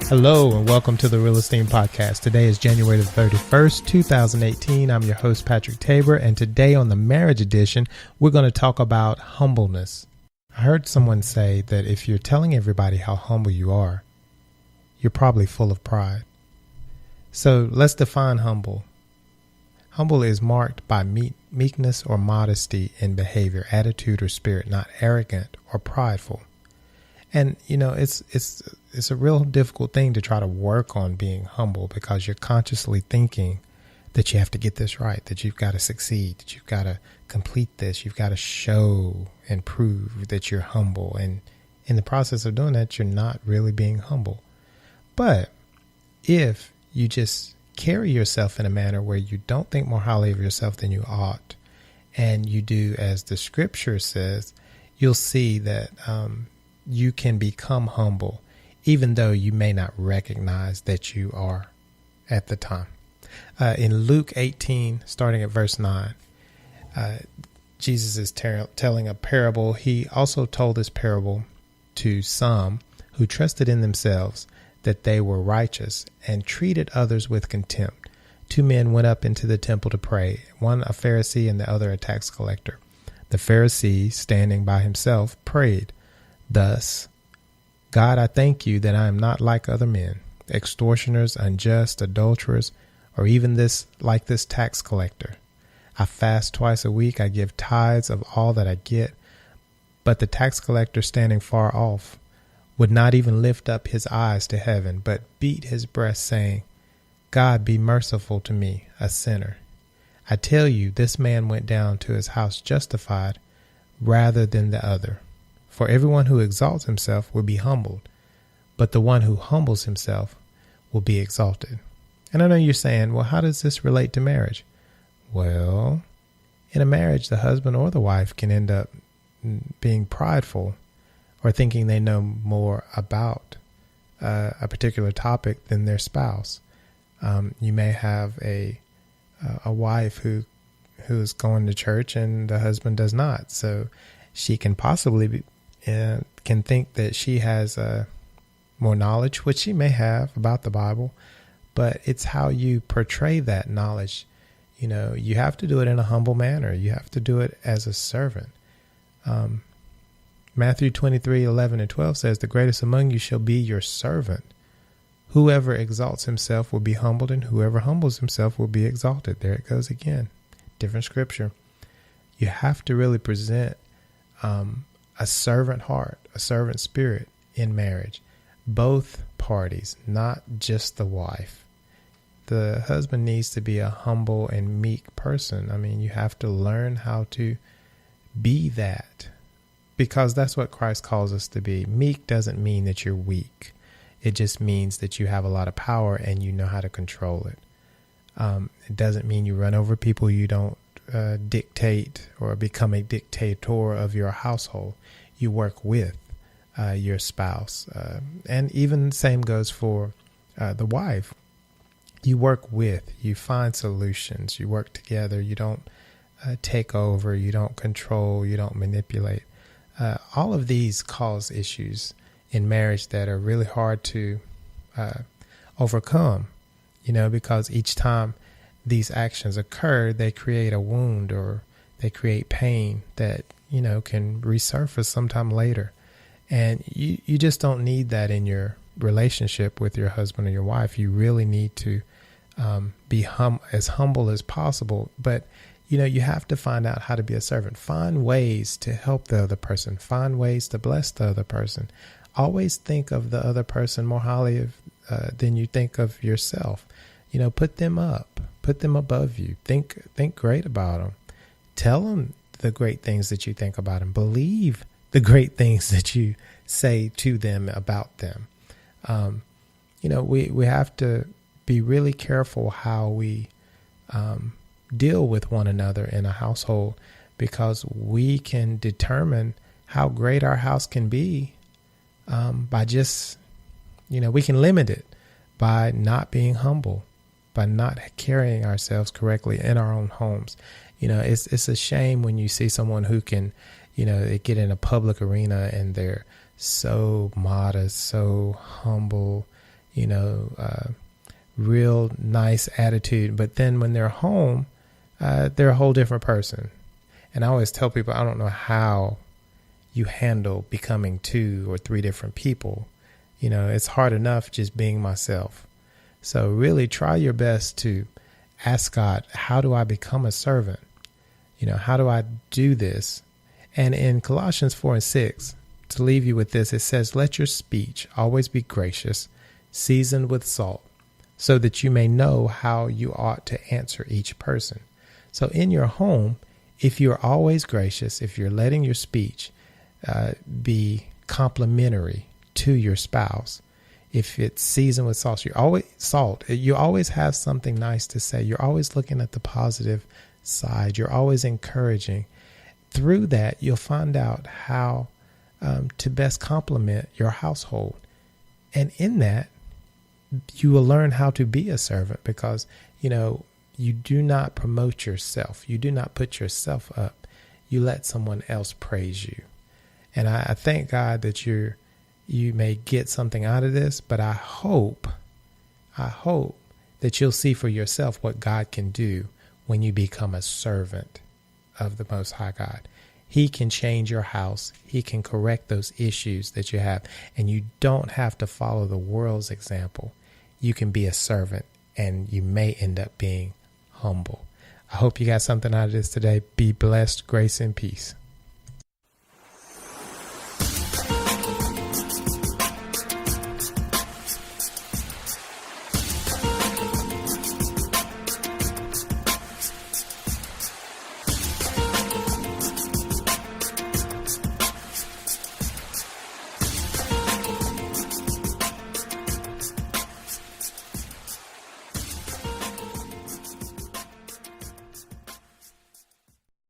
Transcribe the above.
Hello and welcome to the Real-Esteem podcast. Today is January the 31st, 2018. I'm your host, Patrick Tabor, and today on the marriage edition, we're going to talk about humbleness. I heard someone say that if you're telling everybody how humble you are, you're probably full of pride. So let's define humble. Humble is marked by meekness or modesty in behavior, attitude, or spirit, not arrogant or prideful. And, you know, it's a real difficult thing to try to work on being humble because you're consciously thinking that you have to get this right, that you've got to succeed, that you've got to complete this, you've got to show and prove that you're humble. And in the process of doing that, you're not really being humble. But if you just carry yourself in a manner where you don't think more highly of yourself than you ought, and you do as the scripture says, you'll see that you can become humble, even though you may not recognize that you are at the time. In Luke 18, starting at verse 9, Jesus is telling a parable. He also told this parable to some who trusted in themselves that they were righteous and treated others with contempt. Two men went up into the temple to pray, one a Pharisee and the other a tax collector. The Pharisee, standing by himself, prayed thus, God, I thank you that I am not like other men, extortioners, unjust, adulterers, or even this tax collector. I fast twice a week. I give tithes of all that I get. But the tax collector, standing far off, would not even lift up his eyes to heaven, but beat his breast, saying, God, be merciful to me, a sinner. I tell you, this man went down to his house justified rather than the other. For everyone who exalts himself will be humbled, but the one who humbles himself will be exalted. And I know you're saying, well, how does this relate to marriage? Well, in a marriage, the husband or the wife can end up being prideful or thinking they know more about a particular topic than their spouse. You may have a wife who's going to church and the husband does not. So she can possibly can think that she has more knowledge, which she may have about the Bible, but it's how you portray that knowledge. You know, you have to do it in a humble manner. You have to do it as a servant. Matthew 23:11-12 says, the greatest among you shall be your servant. Whoever exalts himself will be humbled, and whoever humbles himself will be exalted. There it goes again. Different scripture. You have to really present a servant heart, a servant spirit in marriage. Both parties, not just the wife. The husband needs to be a humble and meek person. I mean, you have to learn how to be that, because that's what Christ calls us to be. Meek doesn't mean that you're weak. It just means that you have a lot of power and you know how to control it. It doesn't mean you run over people. You don't dictate or become a dictator of your household. You work with your spouse. And even the same goes for the wife. You work with, you find solutions, you work together. You don't take over, you don't control, you don't manipulate. All of these cause issues in marriage that are really hard to overcome, you know, because each time these actions occur, they create a wound or they create pain that, you know, can resurface sometime later. And you just don't need that in your relationship with your husband or your wife. You really need to be as humble as possible. But, you know, you have to find out how to be a servant. Find ways to help the other person. Find ways to bless the other person. Always think of the other person more highly than you think of yourself. You know, put them up. Put them above you. Think great about them. Tell them the great things that you think about them. Believe the great things that you say to them about them. You know, we have to be really careful how we deal with one another in a household, because we can determine how great our house can be by just, you know, we can limit it by not being humble, by not carrying ourselves correctly in our own homes. You know, it's a shame when you see someone who can, you know, they get in a public arena and they're so modest, so humble, real nice attitude. But then when they're home, they're a whole different person. And I always tell people, I don't know how you handle becoming 2 or 3 different people. It's hard enough just being myself. So really try your best to ask God, how do I become a servant? How do I do this? And in Colossians 4:6, to leave you with this, it says, let your speech always be gracious, seasoned with salt, so that you may know how you ought to answer each person. So in your home, if you're always gracious, if you're letting your speech be complimentary to your spouse, if it's seasoned with salt, you always have something nice to say. You're always looking at the positive side. You're always encouraging. Through that, you'll find out how to best complement your household. And in that, you will learn how to be a servant, because, you do not promote yourself. You do not put yourself up. You let someone else praise you. And I thank God that you may get something out of this, but I hope that you'll see for yourself what God can do when you become a servant of the Most High God. He can change your house. He can correct those issues that you have. And you don't have to follow the world's example. You can be a servant, and you may end up being humble. I hope you got something out of this today. Be blessed, grace, and peace.